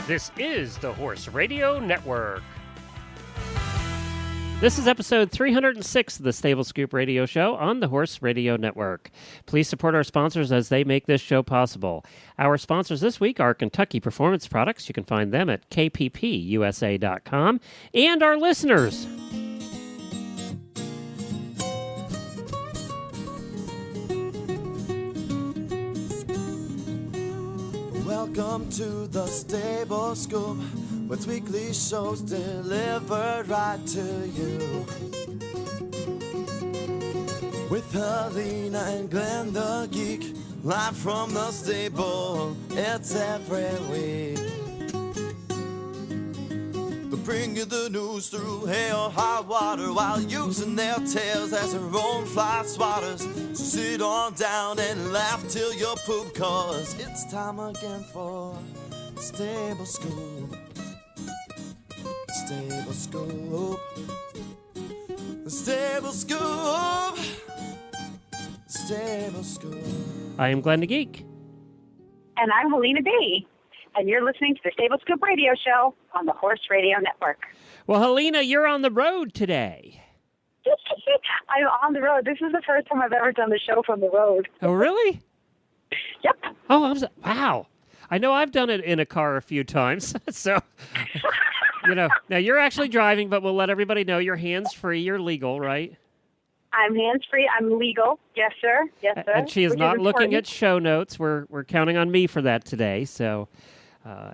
This is the Horse Radio Network. This is episode 306 of the Stable Scoop Radio Show on the Horse Radio Network. Please support our sponsors as they make this show possible. Our sponsors this week are Kentucky Performance Products. You can find them at kppusa.com. And our listeners. Welcome to the Stable Scoop, with weekly shows delivered right to you. With Helena and Glenn the Geek, live from the stable, it's every week. They bring you the news through hail or high water, while using their tails as their own fly swatters. So sit on down and laugh till you poop, 'cause it's time again for Stable Scoop. Stable Scoop. Stable Scoop. Stable Scoop. I am Glenn the Geek. And I'm Helena B. And you're listening to the Stable Scoop Radio Show on the Horse Radio Network. Well, Helena, you're on the road today. I'm on the road. This is the first time I've ever done the show from the road. Oh, really? Yep. Oh, wow. I know I've done it in a car a few times. So, now you're actually driving, but we'll let everybody know you're hands-free. You're legal, right? I'm hands-free. I'm legal. Yes, sir. Yes, sir. And she is not looking at show notes. We're counting on me for that today, so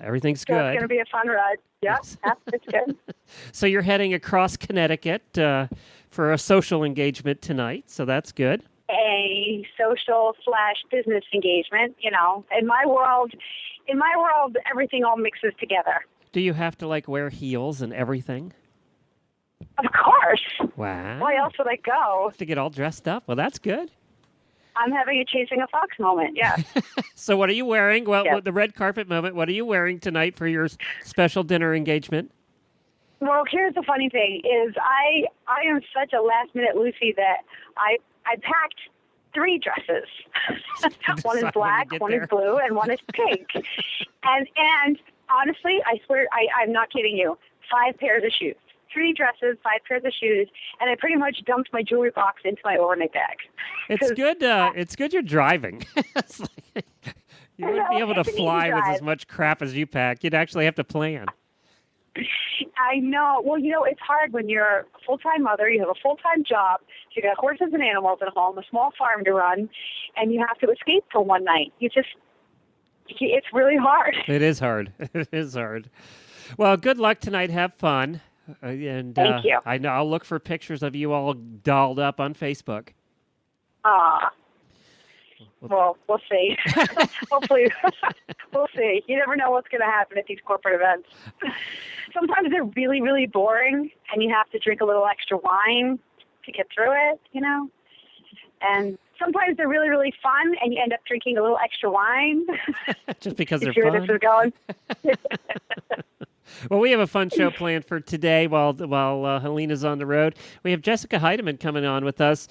everything's good. It's going to be a fun ride. Yep, it's good. So you're heading across Connecticut for a social engagement tonight, so that's good. A social/business engagement, In my world, everything all mixes together. Do you have to, wear heels and everything? Of course. Wow. Why else would I go? To get all dressed up? Well, that's good. I'm having a chasing a fox moment, yeah. So what are you wearing? Well, Yes. the red carpet moment, what are you wearing tonight for your special dinner engagement? Well, here's the funny thing is I am such a last-minute Lucy that I packed 3 dresses. One is black, one is blue, and one is pink. and honestly, I swear, I'm not kidding you, 5 pairs of shoes. 3 dresses, 5 pairs of shoes, and I pretty much dumped my jewelry box into my overnight bag. It's good. It's good you're driving. You wouldn't be able to fly with as much crap as you pack. You'd actually have to plan. I know. Well, it's hard when you're a full-time mother. You have a full-time job. You got horses and animals at home, a small farm to run, and you have to escape for one night. It's really hard. It is hard. It is hard. Well, good luck tonight. Have fun. And Thank you. I know I'll look for pictures of you all dolled up on Facebook. Well, we'll see. Hopefully, we'll see. You never know what's going to happen at these corporate events. Sometimes they're really, really boring, and you have to drink a little extra wine to get through it, And sometimes they're really, really fun, and you end up drinking a little extra wine. Just because they're fun. fun. This is going. Well, we have a fun show planned for today while Helena's on the road. We have Jessica Heidemann coming on with us.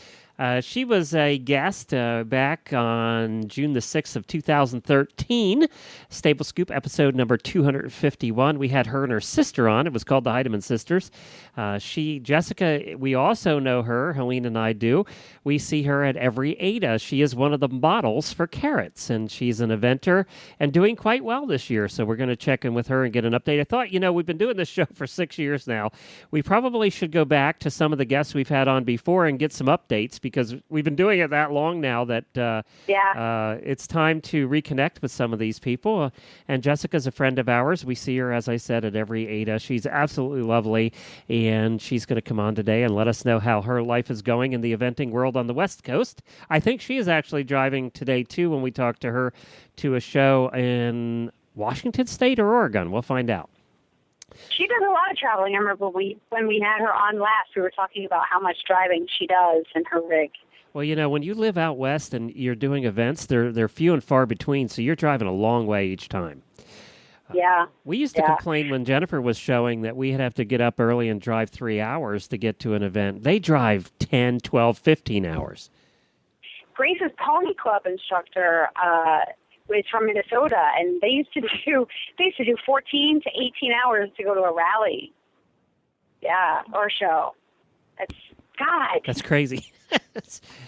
She was a guest back on June the 6th of 2013, Stable Scoop episode number 251. We had her and her sister on. It was called the Heidemann Sisters. Jessica, we also know her, Helena and I do. We see her at every ADA. She is one of the models for Carrots, and she's an eventer and doing quite well this year. So we're going to check in with her and get an update. I thought, we've been doing this show for 6 years now. We probably should go back to some of the guests we've had on before and get some updates, because we've been doing it that long now that it's time to reconnect with some of these people. And Jessica's a friend of ours. We see her, as I said, at every ADA. She's absolutely lovely, and she's going to come on today and let us know how her life is going in the eventing world on the West Coast. I think she is actually driving today, too, when we talk to her, to a show in Washington State or Oregon. We'll find out. She does a lot of traveling. I remember when we had her on last, we were talking about how much driving she does in her rig. Well, when you live out west and you're doing events, they're few and far between, so you're driving a long way each time. Yeah. We used to complain when Jennifer was showing that we'd have to get up early and drive 3 hours to get to an event. They drive 10, 12, 15 hours. Grace's Pony Club instructor is from Minnesota, and they used to do 14 to 18 hours to go to a rally. Yeah, or a show. That's crazy.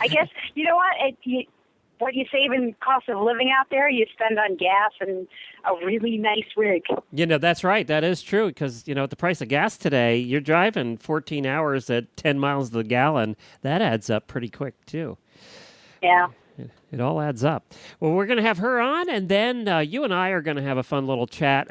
I guess, you know what you save in cost of living out there, you spend on gas and a really nice rig. That's right. That is true because, at the price of gas today, you're driving 14 hours at 10 miles to the gallon. That adds up pretty quick, too. Yeah. It all adds up. Well, we're going to have her on, and then you and I are going to have a fun little chat.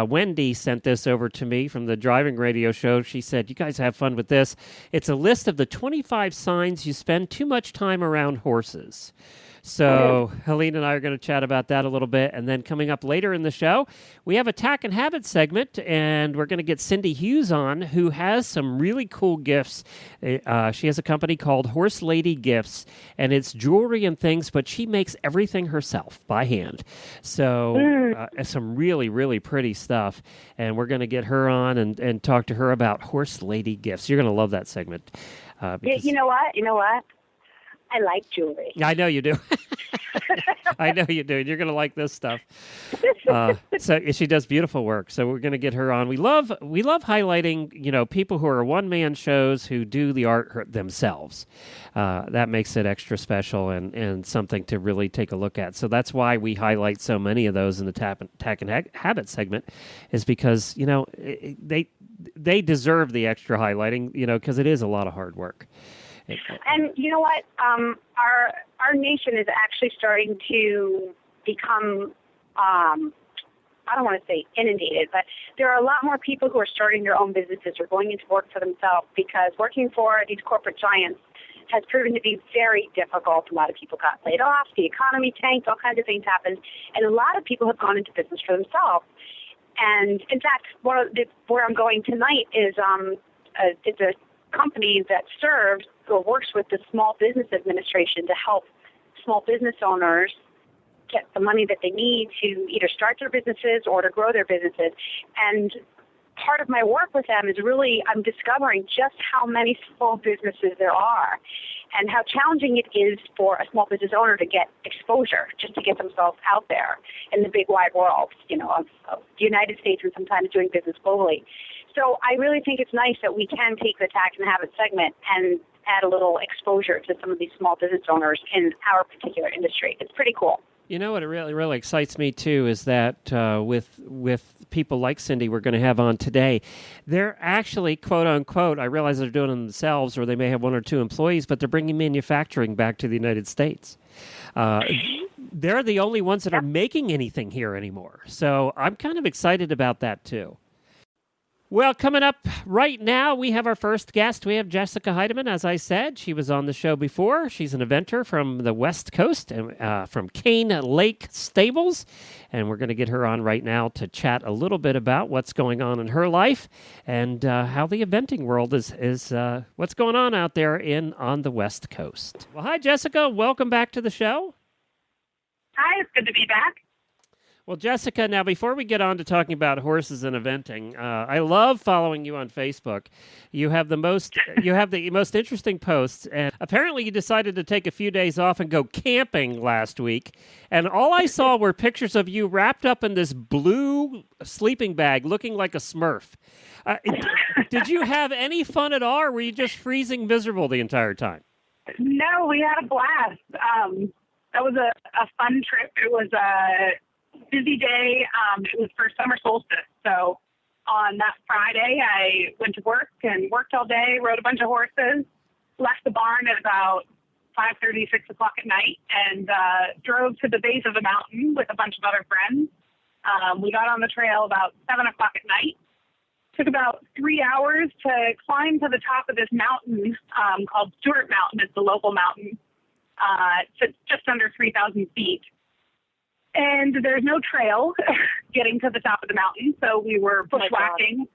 Wendy sent this over to me from the driving radio show. She said, you guys have fun with this. It's a list of the 25 signs you spend too much time around horses. So Helene and I are going to chat about that a little bit. And then coming up later in the show, we have a Tack and Habit segment, and we're going to get Cindy Hughes on, who has some really cool gifts. She has a company called Horse Lady Gifts, and it's jewelry and things, but she makes everything herself by hand. So some really, really pretty stuff. And we're going to get her on and talk to her about Horse Lady Gifts. You're going to love that segment. You know what? I like jewelry. I know you do. I know you do. You're going to like this stuff. So she does beautiful work. So we're going to get her on. We love highlighting, people who are one-man shows who do the art themselves. That makes it extra special and something to really take a look at. So that's why we highlight so many of those in the Tack and Habit segment, is because, they deserve the extra highlighting, because it is a lot of hard work. And you know what? Our nation is actually starting to become, I don't want to say inundated, but there are a lot more people who are starting their own businesses or going into work for themselves, because working for these corporate giants has proven to be very difficult. A lot of people got laid off, the economy tanked, all kinds of things happened, and a lot of people have gone into business for themselves. And in fact, where I'm going tonight is it's a company that serves or works with the Small Business Administration to help small business owners get the money that they need to either start their businesses or to grow their businesses. And part of my work with them is really, I'm discovering just how many small businesses there are and how challenging it is for a small business owner to get exposure, just to get themselves out there in the big wide world, of the United States and sometimes doing business globally. So I really think it's nice that we can take the Tack and Habit segment and add a little exposure to some of these small business owners in our particular industry. It's pretty cool. You know what really, really excites me, too, is that with people like Cindy we're going to have on today, they're actually, quote unquote, I realize they're doing it themselves, or they may have one or two employees, but they're bringing manufacturing back to the United States. They're the only ones that are making anything here anymore. So I'm kind of excited about that, too. Well, coming up right now, we have our first guest. We have Jessica Heidemann, as I said. She was on the show before. She's an eventer from the West Coast, from Cane Lake Stables. And we're going to get her on right now to chat a little bit about what's going on in her life and how the eventing world is what's going on out there on the West Coast. Well, hi, Jessica. Welcome back to the show. Hi, it's good to be back. Well, Jessica, now before we get on to talking about horses and eventing, I love following you on Facebook. You have the most interesting posts, and apparently you decided to take a few days off and go camping last week. And all I saw were pictures of you wrapped up in this blue sleeping bag, looking like a Smurf. Did you have any fun at all, or were you just freezing miserable the entire time? No, we had a blast. That was a fun trip. It was a busy day. It was for summer solstice. So on that Friday, I went to work and worked all day, rode a bunch of horses, left the barn at about 5:30, 6 o'clock at night, and drove to the base of the mountain with a bunch of other friends. We got on the trail about 7 o'clock at night. Took about 3 hours to climb to the top of this mountain called Stewart Mountain. It's the local mountain. It's just under 3,000 feet. And there's no trail getting to the top of the mountain, so we were bushwhacking.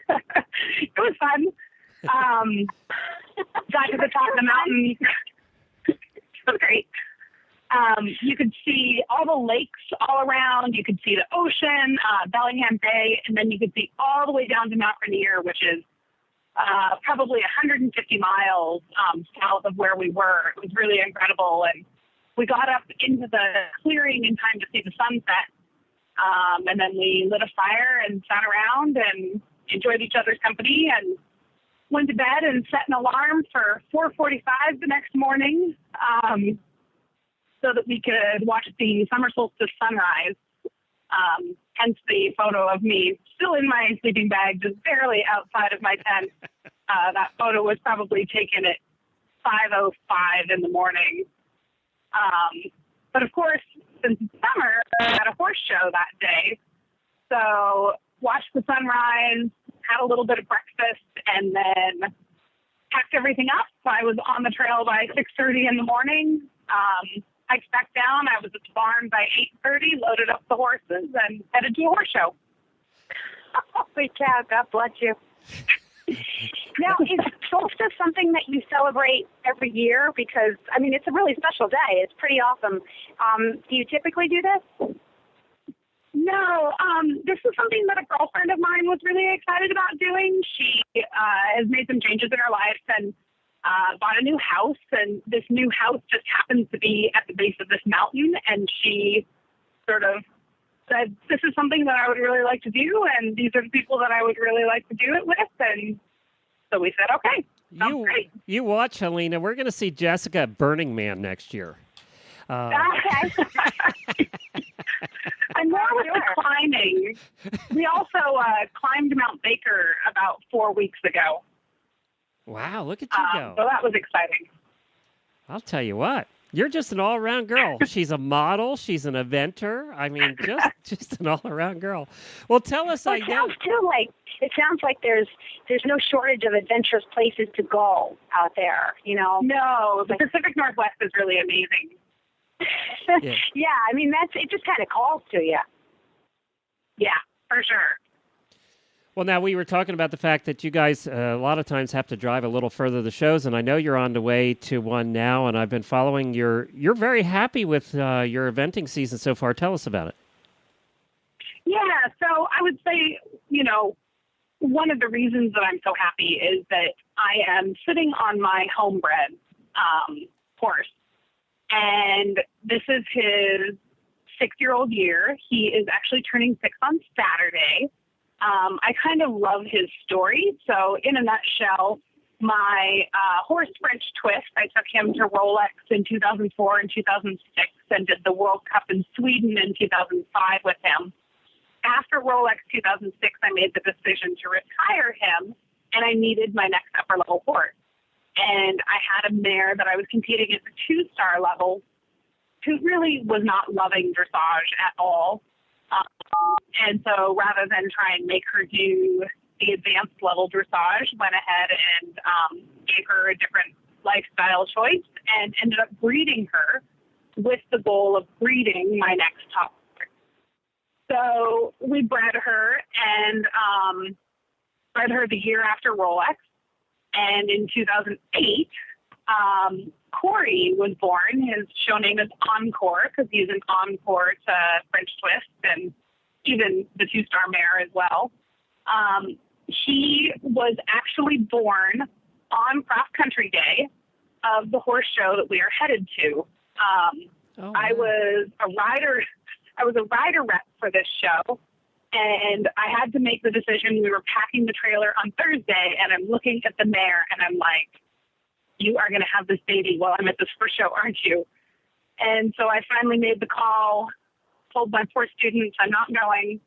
It was fun. Got to the top of the mountain. It was great. You could see all the lakes all around. You could see the ocean, Bellingham Bay, and then you could see all the way down to Mount Rainier, which is probably 150 miles south of where we were. It was really incredible. And we got up into the clearing in time to see the sunset. And then we lit a fire and sat around and enjoyed each other's company and went to bed and set an alarm for 4:45 the next morning so that we could watch the summer solstice sunrise. Hence the photo of me still in my sleeping bag, just barely outside of my tent. That photo was probably taken at 5:05 in the morning. But of course, since it's summer, we had a horse show that day. So watched the sunrise, had a little bit of breakfast, and then packed everything up. So I was on the trail by 6:30 in the morning. Hiked back down. I was at the barn by 8:30, loaded up the horses, and headed to a horse show. Holy cow, God bless you. Now, is solstice something that you celebrate every year? Because, I mean, it's a really special day. It's pretty awesome. Do you typically do this? No, this is something that a girlfriend of mine was really excited about doing. She has made some changes in her life and bought a new house, and this new house just happens to be at the base of this mountain, and she sort of said, this is something that I would really like to do, and these are the people that I would really like to do it with, and so we said, okay, sounds great. You watch, Helena. We're going to see Jessica at Burning Man next year. Okay. I'm more with the climbing. We also climbed Mount Baker about 4 weeks ago. Wow, look at you go. So that was exciting. I'll tell you what. You're just an all-around girl. She's a model. She's an eventer. I mean, just an all-around girl. Well, tell us. Well, it sounds like there's no shortage of adventurous places to go out there. You know. No, the Pacific Northwest is really amazing. Yeah, I mean it just kind of calls to you. Yeah, for sure. Well, now we were talking about the fact that you guys a lot of times have to drive a little further to shows, and I know you're on the way to one now, and I've been following you're very happy with your eventing season so far. Tell us about it. Yeah, so I would say, one of the reasons that I'm so happy is that I am sitting on my homebred horse, and this is his 6-year-old year. He is actually turning 6 on Saturday. I kind of love his story. So in a nutshell, my horse French Twist, I took him to Rolex in 2004 and 2006 and did the World Cup in Sweden in 2005 with him. After Rolex 2006, I made the decision to retire him, and I needed my next upper level horse. And I had a mare that I was competing at the 2-star level who really was not loving dressage at all. And so rather than try and make her do the advanced level dressage, went ahead and gave her a different lifestyle choice and ended up breeding her with the goal of breeding my next top horse. So we bred her and bred her the year after Rolex. And in 2008, Corey was born. His show name is Encore because he's an encore to French Twist and even the 2-star mare as well. He was actually born on Cross Country Day of the horse show that we are headed to. Wow. I was a rider rep for this show, and I had to make the decision. We were packing the trailer on Thursday, and I'm looking at the mare, and I'm like, you are going to have this baby while I'm at this first show, aren't you? And so I finally made the call, told my poor students I'm not going,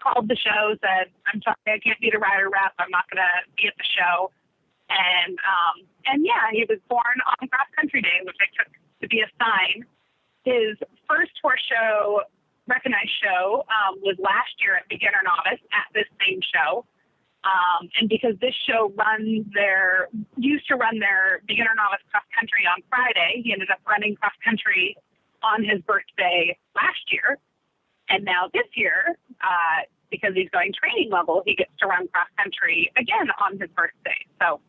called the show, said, I'm sorry, I can't be the rider rep. I'm not going to be at the show. And yeah, he was born on Cross Country Day, which I took to be a sign. His first horse show, recognized show, was last year at Beginner Novice at this same show. And because this show used to run their Beginner Novice Cross Country on Friday, he ended up running cross country on his birthday last year. And now this year, because he's going training level, he gets to run cross country again on his birthday. So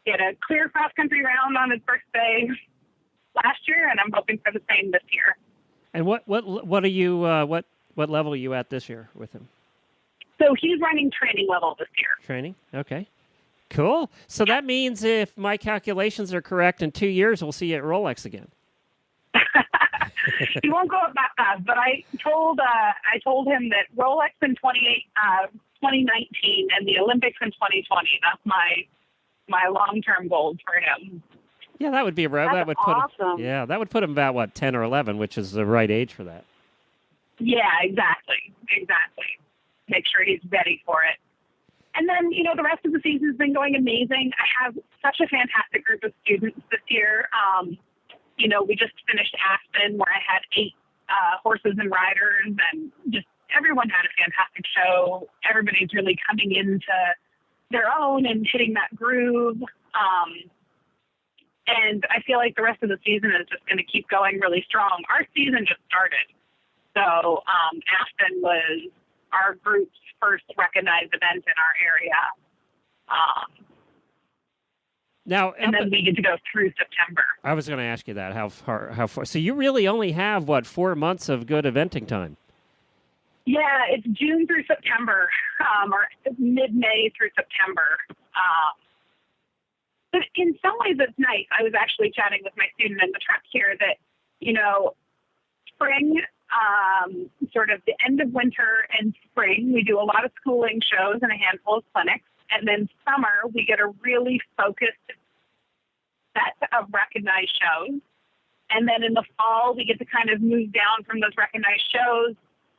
he had a clear cross country round on his birthday last year, and I'm hoping for the same this year. And what are you what level are you at this year with him? So he's running training level this year. Training? Okay. Cool. So that means if my calculations are correct, in 2 years we'll see you at Rolex again. He won't go up that fast. But I told him that Rolex in 2019 and the Olympics in 2020. That's my long-term goals for him. Yeah, that would be right. That would put awesome. him, that would put him about, what, 10 or 11, which is the right age for that. Yeah, exactly. Make sure he's ready for it. And then, the rest of the season's been going amazing. I have such a fantastic group of students this year. We just finished Aspen, where I had 8 horses and riders, and just everyone had a fantastic show. Everybody's really coming into their own and hitting that groove. And I feel like the rest of the season is just going to keep going really strong. Our season just started. So Aspen was our group's first recognized event in our area. And then we get to go through September. I was going to ask you that. How far? So you really only have, 4 months of good eventing time? Yeah, it's June through September, or mid-May through September. But in some ways it's nice. I was actually chatting with my student in the truck here that, spring, sort of the end of winter and spring, we do a lot of schooling shows and a handful of clinics. And then summer, we get a really focused set of recognized shows. And then in the fall, we get to kind of move down from those recognized shows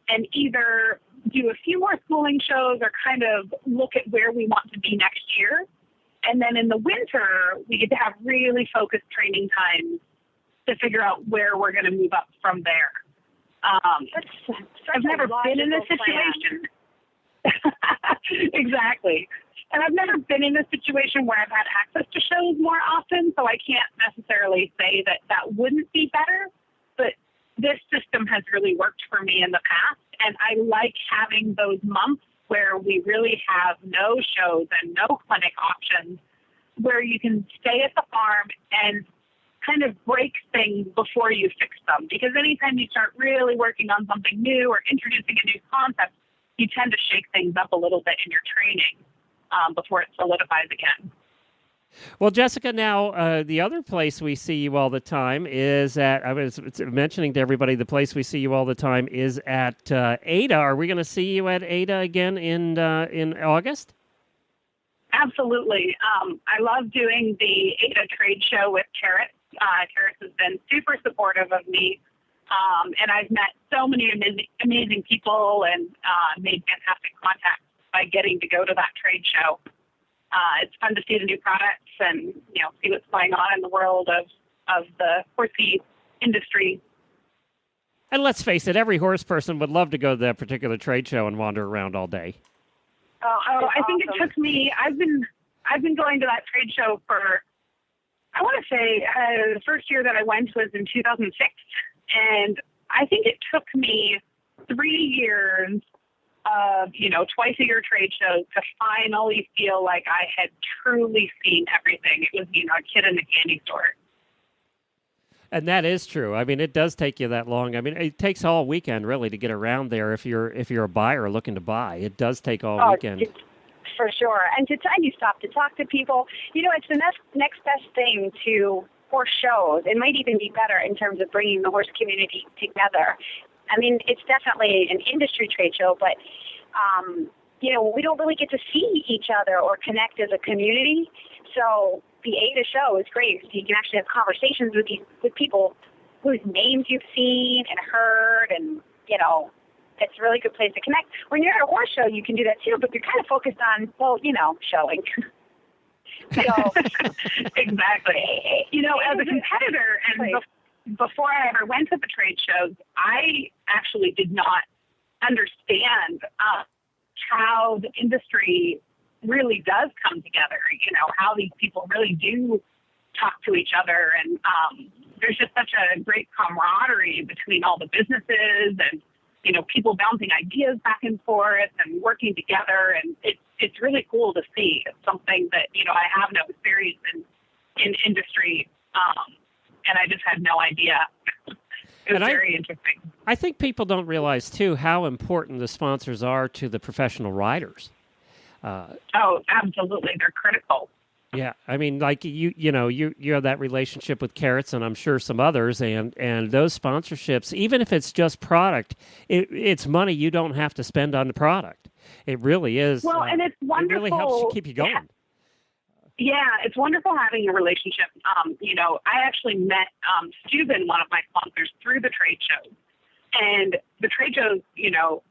and either do a few more schooling shows or kind of look at where we want to be next year. And then in the winter, we get to have really focused training times to figure out where we're going to move up from there. I've never been in this situation. Exactly. And I've never been in a situation where I've had access to shows more often, so I can't necessarily say that that wouldn't be better. But this system has really worked for me in the past, and I like having those months where we really have no shows and no clinic options, where you can stay at the farm and kind of break things before you fix them. Because anytime you start really working on something new or introducing a new concept, you tend to shake things up a little bit in your training before it solidifies again. Well, Jessica, now the other place we see you all the time is at, I was mentioning to everybody, the place we see you all the time is at ADA. Are we going to see you at ADA again in August? Absolutely. I love doing the ADA trade show with Carrot. Carrot has been super supportive of me, and I've met so many amazing people and made fantastic contacts by getting to go to that trade show. It's fun to see the new products and see what's going on in the world of the horsey industry. And let's face it, every horse person would love to go to that particular trade show and wander around all day. Oh, I think it took me. I've been going to that trade show for, I want to say, the first year that I went was in 2006, and I think it took me 3 years of twice a year trade shows to finally feel like I had truly seen everything. It was a kid in the candy store. And that is true. I mean, it does take you that long. I mean, it takes all weekend really to get around there. If you're a buyer looking to buy, it does take all weekend. For sure. And you stop to talk to people. It's the next best thing to horse shows. It might even be better in terms of bringing the horse community together. I mean, it's definitely an industry trade show, but we don't really get to see each other or connect as a community. So the ADA show is great. So you can actually have conversations with people whose names you've seen and heard, and it's a really good place to connect. When you're at a horse show, you can do that too, but you're kind of focused on showing. So exactly. As a competitor, and before I ever went to the trade shows, I actually did not understand how the industry really does come together, how these people really do talk to each other. And there's just such a great camaraderie between all the businesses and, people bouncing ideas back and forth and working together. And it's really cool to see. It's something that, I have no experience in industry. And I just had no idea. It was very interesting. I think people don't realize, too, how important the sponsors are to the professional riders. Oh, absolutely. They're critical. Yeah, I mean, like you have that relationship with Carrots, and I'm sure some others, and those sponsorships, even if it's just product, it's money you don't have to spend on the product. It really is. Well, and it's wonderful. It really helps you keep you going. Yeah, it's wonderful having a relationship. I actually met Steuben, one of my sponsors, through the trade shows. And the trade shows,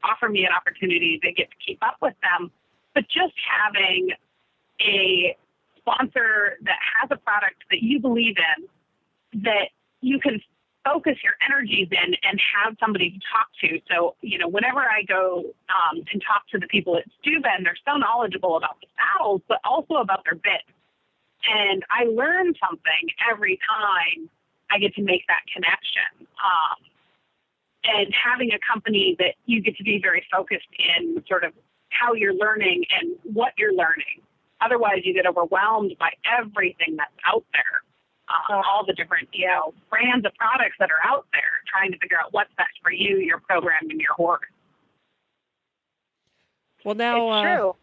offer me an opportunity to get to keep up with them. But just having a sponsor that has a product that you believe in, that you can focus your energies in and have somebody to talk to. So, whenever I go and talk to the people at Steuben, they're so knowledgeable about the saddles, but also about their bits. And I learn something every time I get to make that connection. And having a company that you get to be very focused in sort of how you're learning and what you're learning. Otherwise, you get overwhelmed by everything that's out there, all the different, brands of products that are out there, trying to figure out what's best for you, your program, and your horse. Well, now it's true.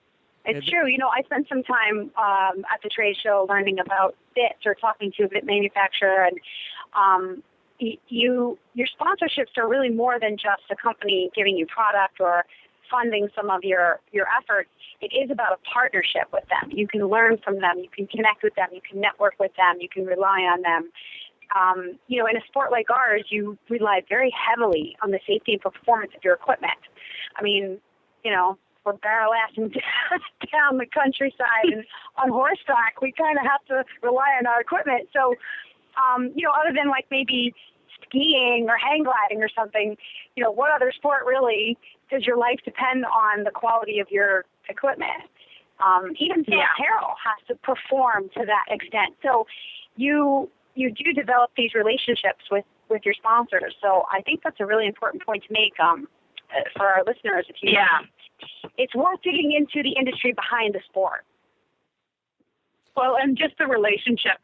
It's true. I spent some time at the trade show learning about bits or talking to a bit manufacturer, and your sponsorships are really more than just a company giving you product or funding some of your efforts. It is about a partnership with them. You can learn from them. You can connect with them. You can network with them. You can rely on them. In a sport like ours, you rely very heavily on the safety and performance of your equipment. I mean, we're barrel-assing down the countryside and on horseback, we kind of have to rely on our equipment. So, other than like maybe skiing or hang gliding or something, what other sport really does your life depend on the quality of your equipment? Even apparel has to perform to that extent. So you do develop these relationships with your sponsors. So I think that's a really important point to make for our listeners. It's worth digging into the industry behind the sport. Well, and just the relationship,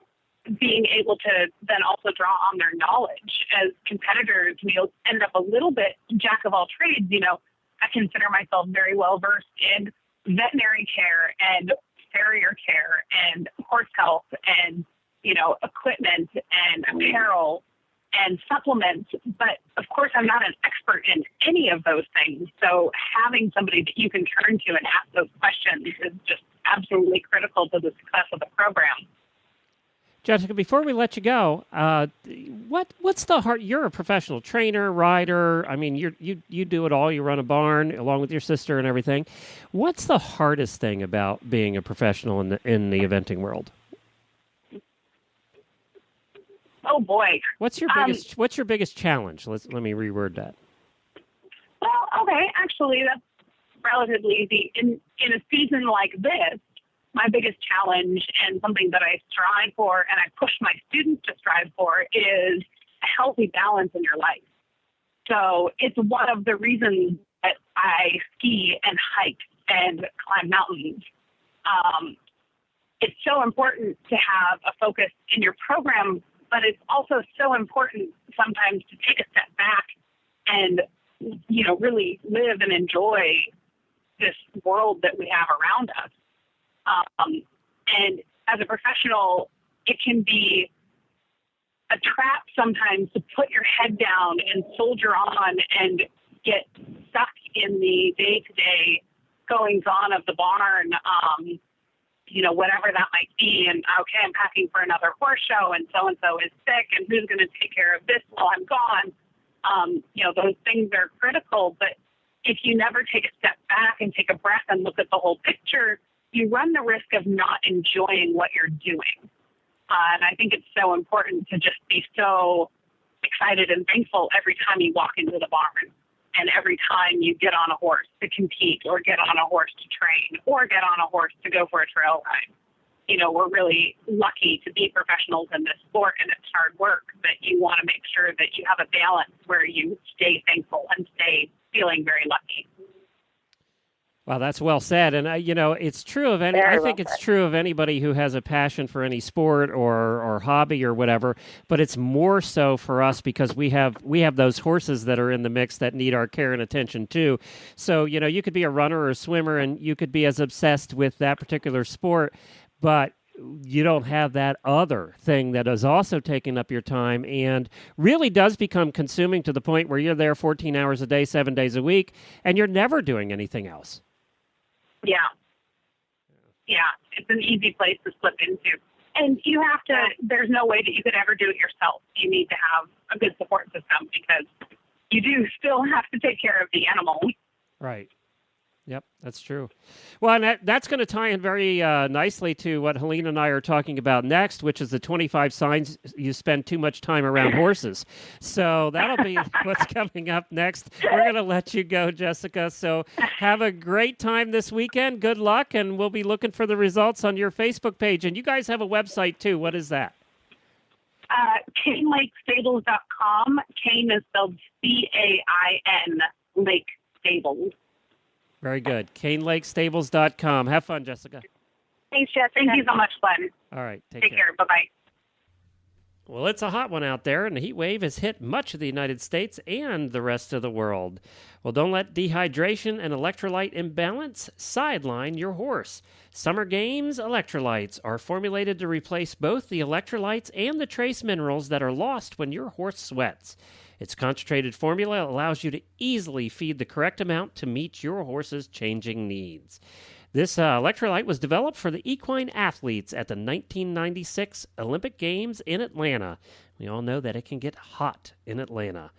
being able to then also draw on their knowledge. As competitors, we'll end up a little bit jack of all trades. I consider myself very well versed in veterinary care and farrier care and horse health and, equipment and apparel and supplements. But of course, I'm not an expert in any of those things. So having somebody that you can turn to and ask those questions is just absolutely critical to the success of the program. Jessica, before we let you go, what's the hard? You're a professional trainer, rider. I mean, you do it all. You run a barn along with your sister and everything. What's the hardest thing about being a professional in the eventing world? Oh boy, What's your biggest challenge? Let me reword that. Well, okay, actually, that's relatively easy. In a season like this, my biggest challenge and something that I strive for and I push my students to strive for is a healthy balance in your life. So it's one of the reasons that I ski and hike and climb mountains. It's so important to have a focus in your program, but it's also so important sometimes to take a step back and, really live and enjoy this world that we have around us. And as a professional, it can be a trap sometimes to put your head down and soldier on and get stuck in the day-to-day goings-on of the barn, whatever that might be. And, okay, I'm packing for another horse show, and so-and-so is sick, and who's going to take care of this while I'm gone? Those things are critical, but if you never take a step back and take a breath and look at the whole picture, you run the risk of not enjoying what you're doing. And I think it's so important to just be so excited and thankful every time you walk into the barn and every time you get on a horse to compete or get on a horse to train or get on a horse to go for a trail ride. We're really lucky to be professionals in this sport, and it's hard work, but you want to make sure that you have a balance where you stay thankful and stay feeling very lucky. Well, that's well said, and it's true of any. I think it's true of anybody who has a passion for any sport or hobby or whatever. But it's more so for us because we have those horses that are in the mix that need our care and attention too. So you could be a runner or a swimmer, and you could be as obsessed with that particular sport, but you don't have that other thing that is also taking up your time and really does become consuming to the point where you're there 14 hours a day, 7 days a week, and you're never doing anything else. Yeah. Yeah. It's an easy place to slip into. And you have to, there's no way that you could ever do it yourself. You need to have a good support system because you do still have to take care of the animal. Right. Yep, that's true. Well, and that's going to tie in very nicely to what Helena and I are talking about next, which is the 25 signs you spend too much time around horses. So that'll be what's coming up next. We're going to let you go, Jessica. So have a great time this weekend. Good luck, and we'll be looking for the results on your Facebook page. And you guys have a website, too. What is that? CaneLakeStables.com. Cane is spelled C-A-I-N, Lake Stables. Very good. CaneLakeStables.com. Have fun, Jessica. Thanks, Jessica. Thank you so much, Glenn. All right. Take care. Bye-bye. Well, it's a hot one out there, and the heat wave has hit much of the United States and the rest of the world. Well, don't let dehydration and electrolyte imbalance sideline your horse. Summer Games electrolytes are formulated to replace both the electrolytes and the trace minerals that are lost when your horse sweats. Its concentrated formula allows you to easily feed the correct amount to meet your horse's changing needs. This electrolyte was developed for the equine athletes at the 1996 Olympic Games in Atlanta. We all know that it can get hot in Atlanta.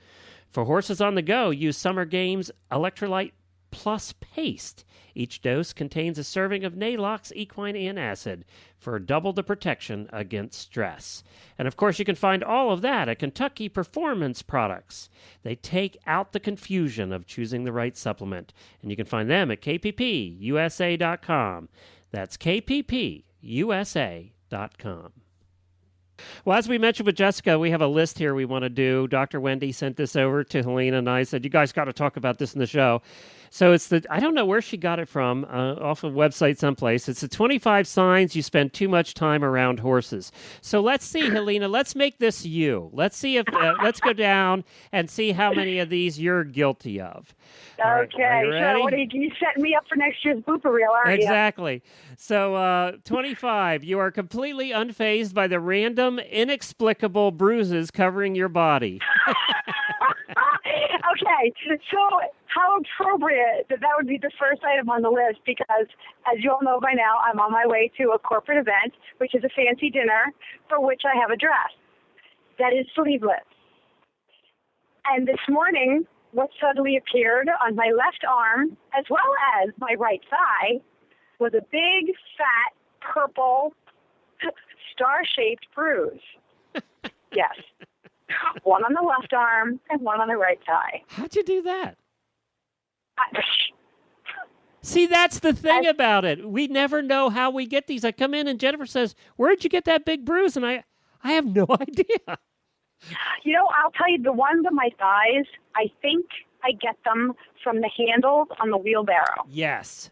For horses on the go, use Summer Games Electrolyte Plus Paste. Each dose contains a serving of Nalox equine antacid for double the protection against stress. And of course, you can find all of that at Kentucky Performance Products. They take out the confusion of choosing the right supplement. And you can find them at kppusa.com. That's kppusa.com. Well, as we mentioned with Jessica, we have a list here we want to do. Dr. Wendy sent this over to Helena, and I said, you guys got to talk about this in the show. So it's I don't know where she got it from, off a website someplace. It's the 25 signs you spend too much time around horses. So let's see, Helena, let's make this you. Let's see if, let's go down and see how many of these you're guilty of. Okay, right, so you setting me up for next year's blooper reel, aren't you? Exactly. So 25, you are completely unfazed by the random, inexplicable bruises covering your body. Okay, so how appropriate that would be the first item on the list because, as you all know by now, I'm on my way to a corporate event, which is a fancy dinner for which I have a dress that is sleeveless. And this morning, what suddenly appeared on my left arm, as well as my right thigh, was a big, fat, purple, star-shaped bruise. Yes. One on the left arm and one on the right thigh. How'd you do that? See, that's the thing about it. We never know how we get these. I come in and Jennifer says, where'd you get that big bruise? And I have no idea. You know, I'll tell you, the ones on my thighs, I think I get them from the handles on the wheelbarrow. Yes.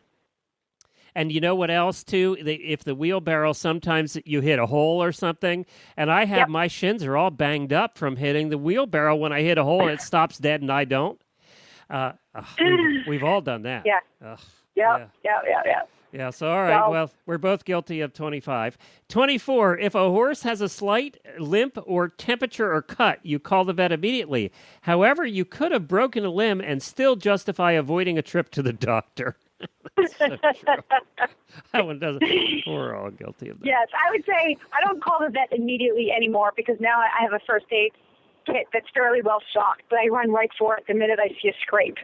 And you know what else, too? If the wheelbarrow, sometimes you hit a hole or something, and I have my shins are all banged up from hitting the wheelbarrow. When I hit a hole and it stops dead and I don't. We've all done that. Yeah. Yeah. Yeah, so all right, well, we're both guilty of 25. 24, if a horse has a slight limp or temperature or cut, you call the vet immediately. However, you could have broken a limb and still justify avoiding a trip to the doctor. That's so true. That one doesn't. We're all guilty of that. Yes, I would say I don't call the vet immediately anymore because now I have a first aid kit that's fairly well stocked, but I run right for it the minute I see a scrape.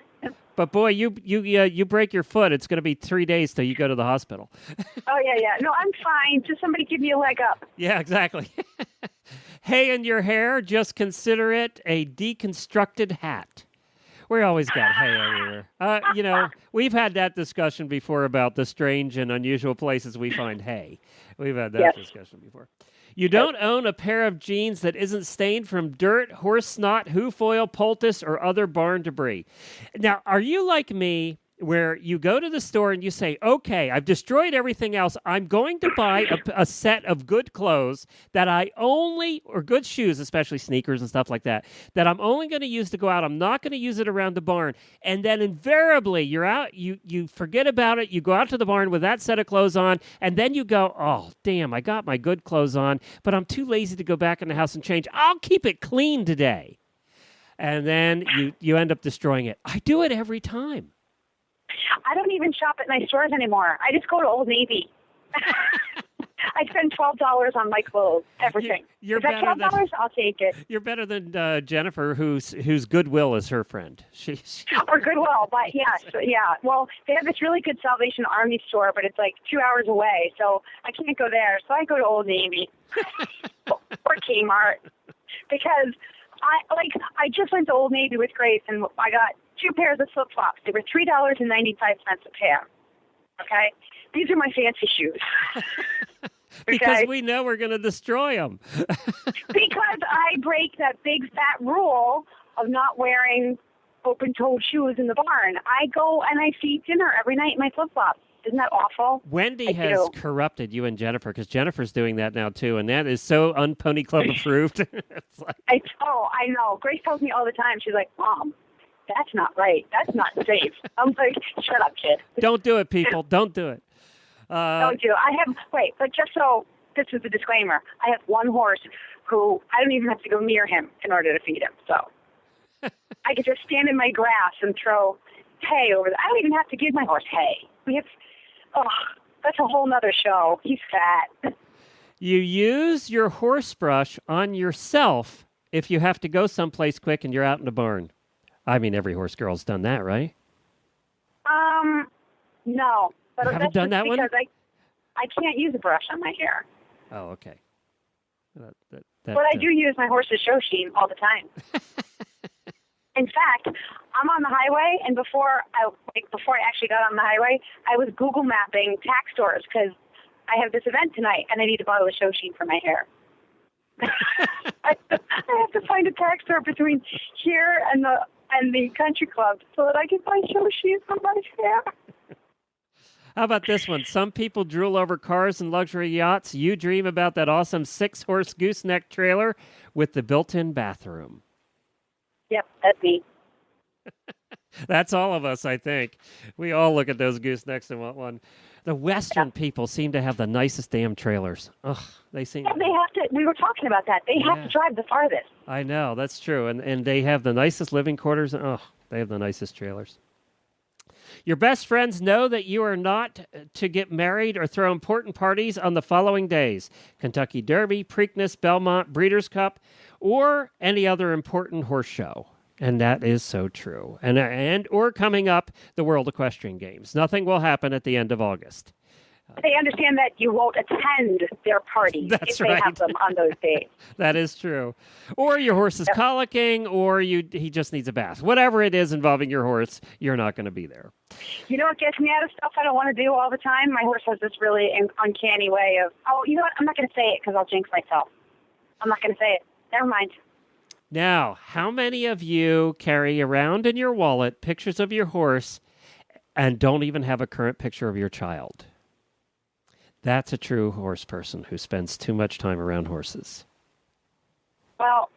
But boy, you break your foot, it's going to be 3 days till you go to the hospital. Oh, yeah. No, I'm fine. Just somebody give me a leg up. Yeah, exactly. Hay in your hair, just consider it a deconstructed hat. We always got hay everywhere. We've had that discussion before about the strange and unusual places we find hay. We've had that discussion before. You don't own a pair of jeans that isn't stained from dirt, horse snot, hoof oil, poultice, or other barn debris. Now, are you like me, where you go to the store and you say, okay, I've destroyed everything else. I'm going to buy a set of good clothes that or good shoes, especially sneakers and stuff like that I'm only going to use to go out. I'm not going to use it around the barn. And then invariably you're out, you forget about it. You go out to the barn with that set of clothes on, and then you go, oh, damn, I got my good clothes on, but I'm too lazy to go back in the house and change. I'll keep it clean today. And then you end up destroying it. I do it every time. I don't even shop at nice stores anymore. I just go to Old Navy. I spend $12 on my clothes, everything. You're Is that better $12? I'll take it. You're better than Jennifer, whose Goodwill is her friend. She Or Goodwill, but yes, yeah. Well, they have this really good Salvation Army store, but it's like 2 hours away, so I can't go there. So I go to Old Navy or Kmart because I just went to Old Navy with Grace, and I got 2 pairs of flip-flops. They were $3.95 a pair. Okay? These are my fancy shoes. Because we know we're going to destroy them. Because I break that big fat rule of not wearing open-toed shoes in the barn. I go and I feed dinner every night in my flip-flops. Isn't that awful? Wendy has corrupted you and Jennifer, because Jennifer's doing that now too, and that is so un-Pony Club approved. It's like... I know. Grace tells me all the time. She's like, Mom, that's not right. That's not safe. I'm like, shut up, kid. Don't do it, people. Don't do it. Don't do it. But just so, this is the disclaimer. I have one horse who I don't even have to go near him in order to feed him. So I could just stand in my grass and throw hay over there. I don't even have to give my horse hay. That's a whole nother show. He's fat. You use your horse brush on yourself if you have to go someplace quick and you're out in the barn. I mean, every horse girl's done that, right? No. But you haven't done that one? Because I can't use a brush on my hair. Oh, okay. But I do use my horse's show sheen all the time. In fact, I'm on the highway, and before I actually got on the highway, I was Google mapping tack stores because I have this event tonight, and I need a bottle of show sheen for my hair. I have to find a tack store between here and the country club so that I can buy show sheen for my hair. How about this one? Some people drool over cars and luxury yachts. You dream about that awesome 6-horse gooseneck trailer with the built-in bathroom. Yep, that's me. That's all of us, I think. We all look at those goosenecks and want one. The Western people seem to have the nicest damn trailers. Ugh, they seem. Yeah, they have to. We were talking about that. They have to drive the farthest. I know, that's true, and they have the nicest living quarters. Oh, they have the nicest trailers. Your best friends know that you are not to get married or throw important parties on the following days: Kentucky Derby, Preakness, Belmont, Breeders' Cup, or any other important horse show. And that is so true. Or coming up, the World Equestrian Games. Nothing will happen at the end of August. They understand that you won't attend their parties if they have them on those days. That is true. Or your horse is colicking, or he just needs a bath. Whatever it is involving your horse, you're not going to be there. You know what gets me out of stuff I don't want to do all the time? My horse has this really uncanny way of, you know what? I'm not going to say it because I'll jinx myself. I'm not going to say it. Never mind. Now, how many of you carry around in your wallet pictures of your horse and don't even have a current picture of your child? That's a true horse person who spends too much time around horses. Well,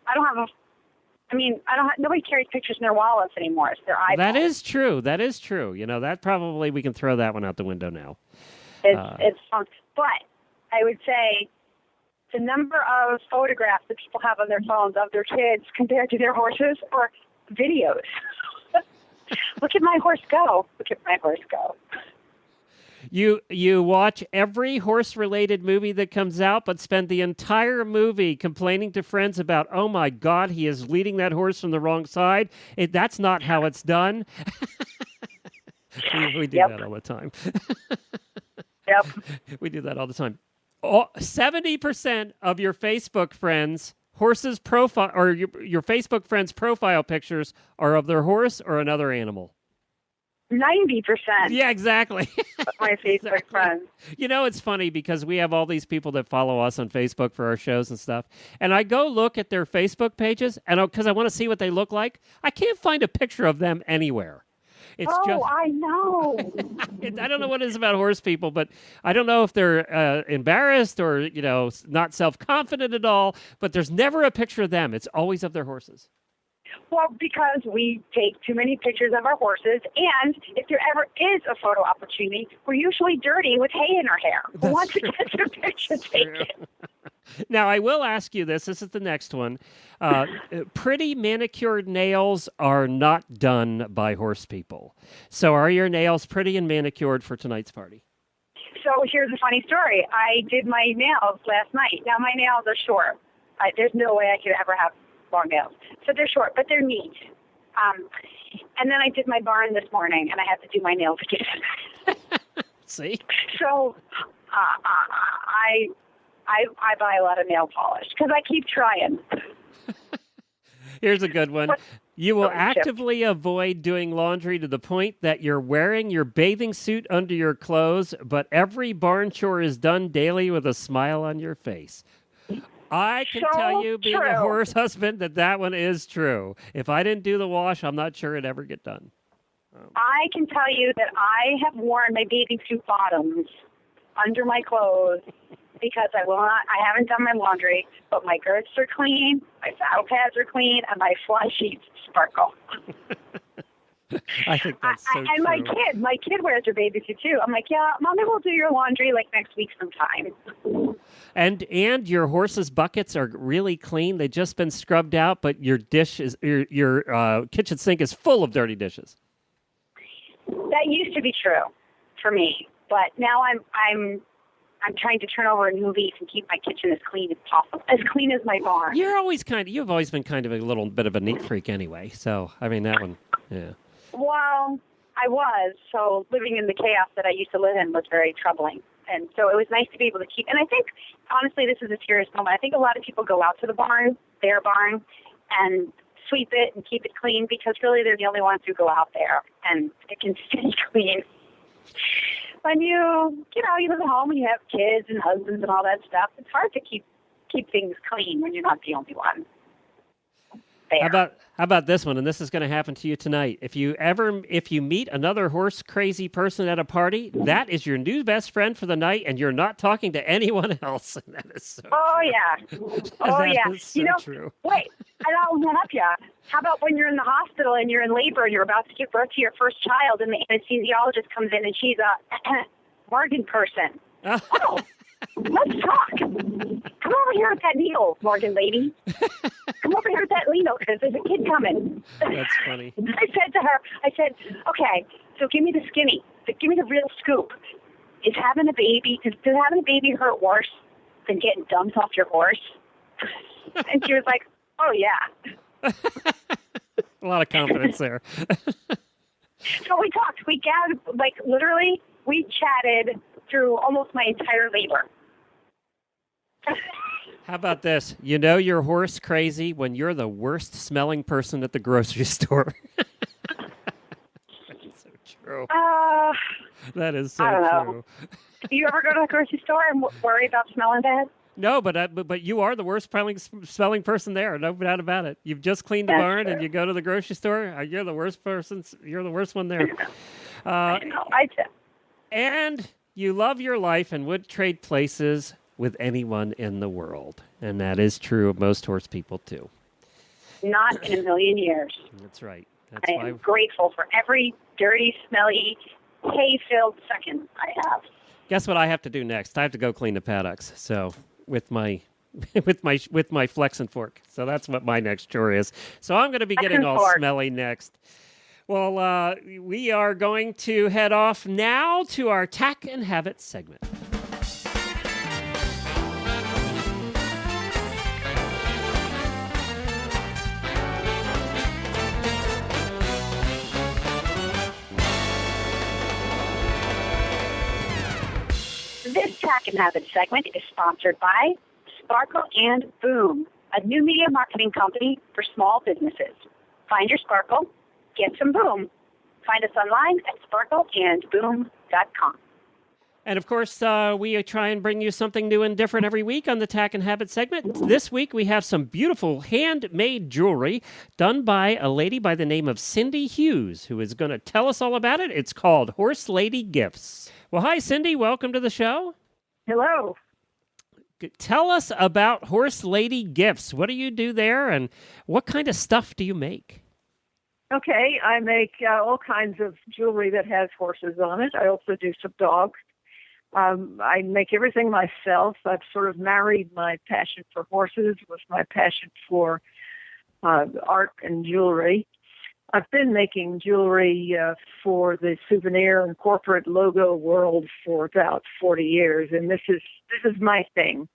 nobody carries pictures in their wallets anymore. It's their iPhone. That is true. That is true. You know, that probably we can throw that one out the window now. It's fun. But I would say the number of photographs that people have on their phones of their kids compared to their horses or videos. Look at my horse go. Look at my horse go. You watch every horse-related movie that comes out, but spend the entire movie complaining to friends about, oh, my God, he is leading that horse from the wrong side. That's not how it's done. we do that all the time. Yep. We do that all the time. 70% of your Facebook friends' horses profile, or your Facebook friends' profile pictures are of their horse or another animal. 90%. Yeah, exactly. Of my Facebook friends. You know, it's funny because we have all these people that follow us on Facebook for our shows and stuff. And I go look at their Facebook pages, and because I want to see what they look like, I can't find a picture of them anywhere. It's I know. I don't know what it is about horse people, but I don't know if they're embarrassed or, not self-confident at all, but there's never a picture of them. It's always of their horses. Well, because we take too many pictures of our horses, and if there ever is a photo opportunity, we're usually dirty with hay in our hair. Who wants to get their picture taken? Now, I will ask you this. This is the next one. Pretty manicured nails are not done by horse people. So are your nails pretty and manicured for tonight's party? So here's a funny story. I did my nails last night. Now, my nails are short. There's no way I could ever have long nails. So they're short, but they're neat. And then I did my barn this morning, and I had to do my nails again. See? So I buy a lot of nail polish because I keep trying. Here's a good one. You will actively avoid doing laundry to the point that you're wearing your bathing suit under your clothes, but every barn chore is done daily with a smile on your face. I can tell you, being a horse husband, that one is true. If I didn't do the wash, I'm not sure it'd ever get done. I can tell you that I have worn my bathing suit bottoms under my clothes because I haven't done my laundry, but my girths are clean, my saddle pads are clean, and my fly sheets sparkle. I think that's so true. And my kid wears her bathing suit too. I'm like, yeah, Mommy will do your laundry like next week sometime. And your horse's buckets are really clean. They've just been scrubbed out, but your kitchen sink is full of dirty dishes. That used to be true for me, but now I'm trying to turn over a new leaf and keep my kitchen as clean as possible, as clean as my barn. You've always been kind of a little bit of a neat freak anyway. So, I mean, that one, yeah. Well, I was. So living in the chaos that I used to live in was very troubling. And so it was nice to be able to keep, and I think, honestly, this is a serious moment. I think a lot of people go out to the barn, their barn, and sweep it and keep it clean because really they're the only ones who go out there and it can stay clean. When you live at home and you have kids and husbands and all that stuff, it's hard to keep things clean when you're not the only one there. How about this one? And this is going to happen to you tonight. If you meet another horse crazy person at a party, that is your new best friend for the night, and you're not talking to anyone else. And that is so true. Yeah. Is so true. Wait, and I'll help you. How about when you're in the hospital and you're in labor and you're about to give birth to your first child, and the anesthesiologist comes in and she's a Morgan person. Oh, let's talk. Come over here with that needle, Morgan lady. Come over here with that needle because there's a kid coming. That's funny. I said to her, okay, so give me the skinny. Give me the real scoop. Does having a baby hurt worse than getting dumped off your horse? And she was like, oh, yeah. A lot of confidence there. So we talked. We gathered, literally, we chatted through almost my entire labor. How about this? You know your horse crazy when you're the worst smelling person at the grocery store. That's so true. That is so I don't know. true. Do you ever go to the grocery store and worry about smelling bad? No, but you are the worst smelling person there. No doubt about it. You've just cleaned the barn and you go to the grocery store. You're the worst person. You're the worst one there. I know. I do. And you love your life and would trade places with anyone in the world. And that is true of most horse people, too. Not in a million years. That's right. I am grateful for every dirty, smelly, hay-filled second I have. Guess what I have to do next? I have to go clean the paddocks. So with my flex and fork. So that's what my next chore is. So I'm going to be getting all smelly next. Well, we are going to head off now to our Tack and Habit segment. This Tack and Habit segment is sponsored by Sparkle and Boom, a new media marketing company for small businesses. Find your sparkle, get some boom. Find us online at sparkleandboom.com. And of course, we try and bring you something new and different every week on the Tack and Habit segment. This week, we have some beautiful handmade jewelry done by a lady by the name of Cindy Hughes, who is going to tell us all about it. It's called Horse Lady Gifts. Well, hi, Cindy. Welcome to the show. Hello. Tell us about Horse Lady Gifts. What do you do there, and what kind of stuff do you make? Okay, I make all kinds of jewelry that has horses on it. I also do some dogs. I make everything myself. I've sort of married my passion for horses with my passion for art and jewelry. I've been making jewelry for the souvenir and corporate logo world for about 40 years, and this is my thing.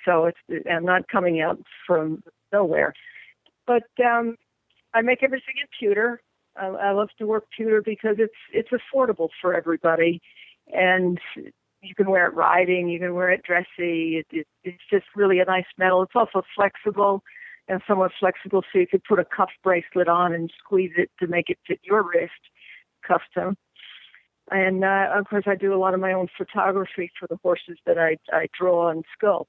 So I'm not coming out from nowhere. But I make everything in pewter. I love to work pewter because it's affordable for everybody, and you can wear it riding, you can wear it dressy. It's just really a nice metal. It's also flexible and somewhat flexible, so you could put a cuff bracelet on and squeeze it to make it fit your wrist, custom. And of course, I do a lot of my own photography for the horses that I draw and sculpt.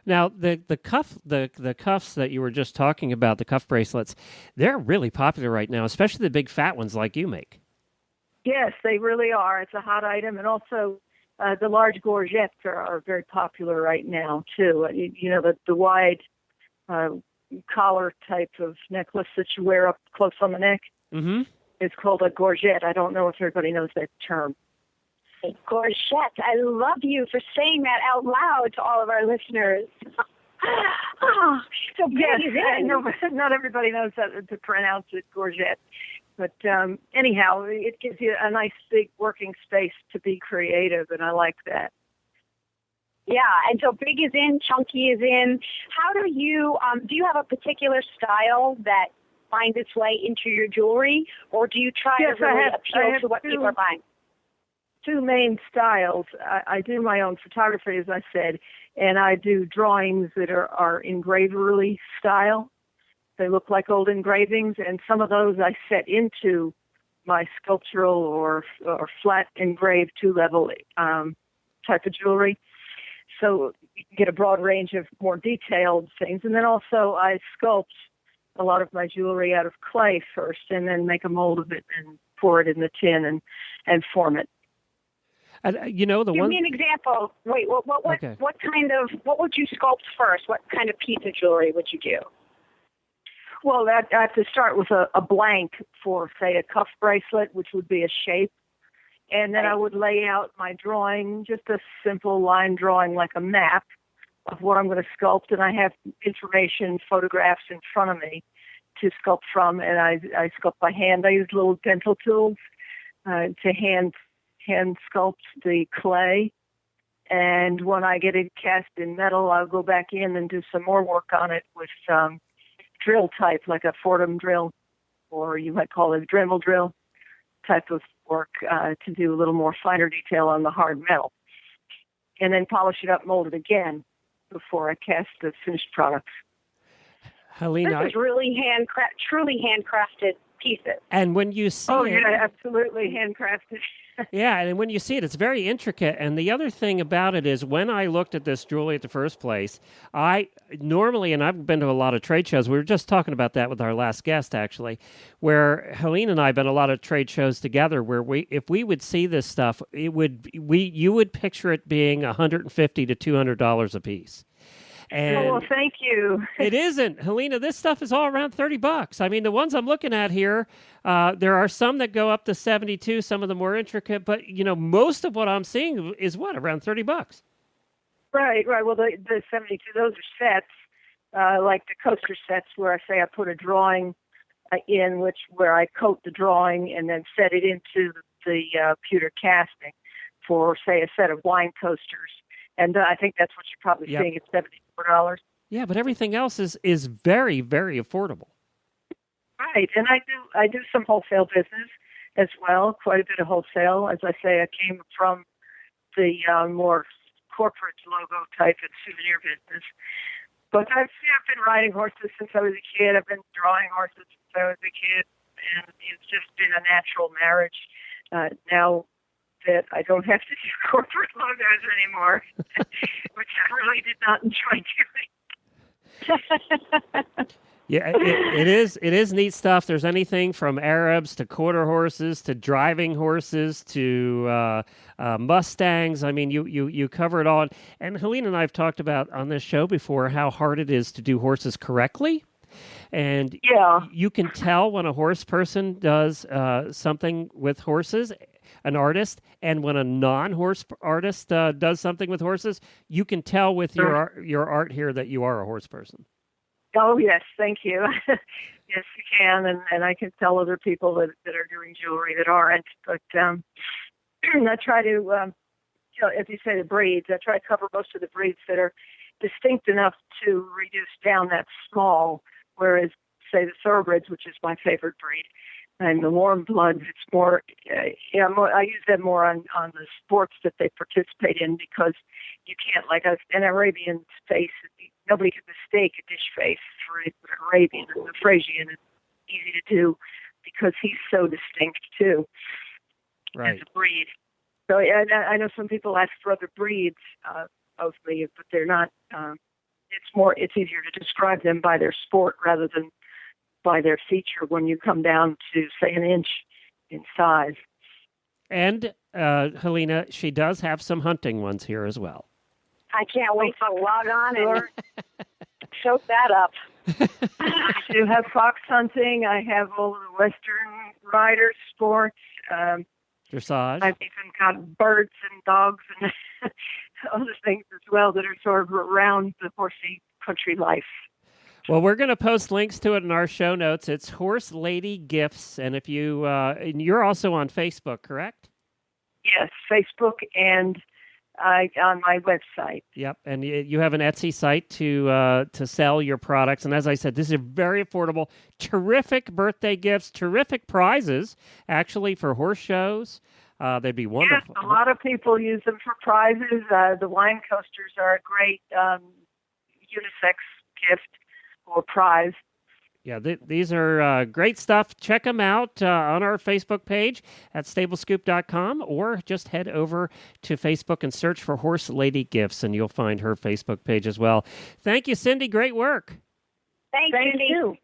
Now, the cuffs that you were just talking about, the cuff bracelets, they're really popular right now, especially the big fat ones like you make. Yes, they really are. It's a hot item, and also the large gorgets are very popular right now too. You know, the wide collar type of necklace that you wear up close on the neck. Mm-hmm. It's called a gorget. I don't know if everybody knows that term. A gorget. I love you for saying that out loud to all of our listeners. Oh, so big yes, is it? no, not everybody knows how to pronounce it, gorget. But anyhow, it gives you a nice big working space to be creative, and I like that. Yeah, and so big is in, chunky is in. How do you have a particular style that finds its way into your jewelry, or do you try to really appeal to what people are buying? Two main styles. I do my own photography, as I said, and I do drawings that are engraverly style. They look like old engravings, and some of those I set into my sculptural or flat engraved two-level type of jewelry. So you can get a broad range of more detailed things. And then also I sculpt a lot of my jewelry out of clay first, and then make a mold of it and pour it in the tin and form it. You know, Give me an example. Wait, what would you sculpt first? What kind of piece of jewelry would you do? Well, I have to start with a blank for, say, a cuff bracelet, which would be a shape. And then I would lay out my drawing, just a simple line drawing like a map of what I'm going to sculpt. And I have information, photographs in front of me to sculpt from. And I sculpt by hand. I use little dental tools to hand sculpt the clay. And when I get it cast in metal, I'll go back in and do some more work on it with drill type, like a Fordham drill, or you might call it a Dremel drill type of work to do a little more finer detail on the hard metal. And then polish it up, mold it again before I cast the finished product. Helena, this is really truly handcrafted pieces. And when you see it... yeah, absolutely handcrafted. Yeah, and when you see it, it's very intricate. And the other thing about it is when I looked at this jewelry at the first place, I normally, and I've been to a lot of trade shows, we were just talking about that with our last guest, actually, where Helene and I have been to a lot of trade shows together where if we would see this stuff, you would picture it being $150 to $200 a piece. And well, thank you. It isn't, Helena. This stuff is all around $30. I mean, the ones I'm looking at here, there are some that go up to $72. Some of the more intricate, but most of what I'm seeing is around $30. Right. Well, the 72, those are sets, like the coaster sets, where I say I put a drawing in where I coat the drawing and then set it into the pewter casting for, say, a set of wine coasters. And I think that's what you're probably seeing at $74. Yeah, but everything else is very, very affordable. Right, and I do some wholesale business as well, quite a bit of wholesale. As I say, I came from the more corporate logo type and souvenir business. But I've been riding horses since I was a kid. I've been drawing horses since I was a kid, and it's just been a natural marriage. Now that I don't have to do corporate logos anymore, which I really did not enjoy doing. Yeah, it is neat stuff. There's anything from Arabs to quarter horses to driving horses to Mustangs. I mean, you cover it all. And Helena and I have talked about on this show before how hard it is to do horses correctly. And you can tell when a horse person does something with horses, an artist, and when a non-horse artist does something with horses, you can tell with your art here that you are a horse person. Oh, yes, thank you. Yes, you can, and I can tell other people that are doing jewelry that aren't. But I try to, as you say, the breeds, I try to cover most of the breeds that are distinct enough to reduce down that small, whereas, say, the thoroughbreds, which is my favorite breed, and the warm bloods, it's more, I use them more on the sports that they participate in because you can't, like an Arabian face, nobody can mistake a dish face for an Arabian. And the Frisian is easy to do because he's so distinct, too, as a breed. So I know some people ask for other breeds of me, but they're not, it's easier to describe them by their sport rather than by their feature when you come down to, say, an inch in size. And Helena, she does have some hunting ones here as well. I can't wait to log on and soak that up. I do have fox hunting. I have all of the Western rider sports. Dressage. I've even got birds and dogs and other things as well that are sort of around the horsey country life. Well, we're going to post links to it in our show notes. It's Horse Lady Gifts, and if you and you're also on Facebook, correct? Yes, Facebook and on my website. Yep, and you have an Etsy site to sell your products. And as I said, this is very affordable, terrific birthday gifts, terrific prizes, actually, for horse shows. They'd be wonderful. Yes, a lot of people use them for prizes. The wine coasters are a great unisex gift or prize. Yeah, these are great stuff. Check them out on our Facebook page at stablescoop.com, or just head over to Facebook and search for Horse Lady Gifts, and you'll find her Facebook page as well. Thank you, Cindy. Great work. Thank you.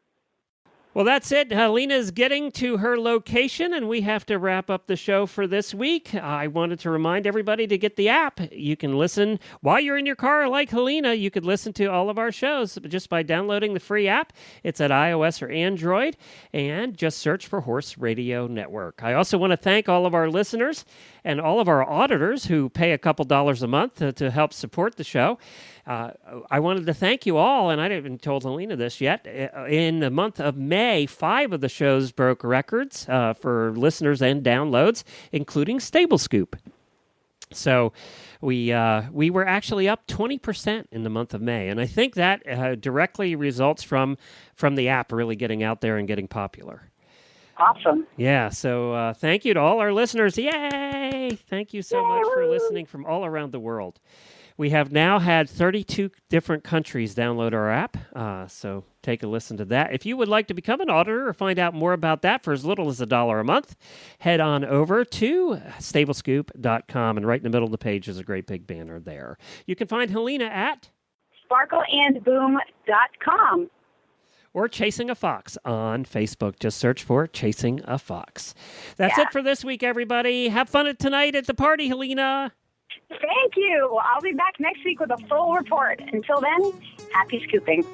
Well, that's it. Helena's getting to her location, and we have to wrap up the show for this week. I wanted to remind everybody to get the app. You can listen while you're in your car like Helena. You could listen to all of our shows just by downloading the free app. It's at iOS or Android, and just search for Horse Radio Network. I also want to thank all of our listeners and all of our auditors who pay a couple dollars a month to help support the show. I wanted to thank you all, and I haven't even told Helena this yet. In the month of May, 5 of the shows broke records for listeners and downloads, including Stable Scoop. So we were actually up 20% in the month of May, and I think that directly results from the app really getting out there and getting popular. Awesome. Yeah, so thank you to all our listeners. Yay! Thank you so much for listening from all around the world. We have now had 32 different countries download our app, so take a listen to that. If you would like to become an auditor or find out more about that for as little as $1 a month, head on over to stablescoop.com, and right in the middle of the page is a great big banner there. You can find Helena at sparkleandboom.com. or Chasing a Fox on Facebook. Just search for Chasing a Fox. That's it for this week, everybody. Have fun tonight at the party, Helena. Thank you. I'll be back next week with a full report. Until then, happy scooping.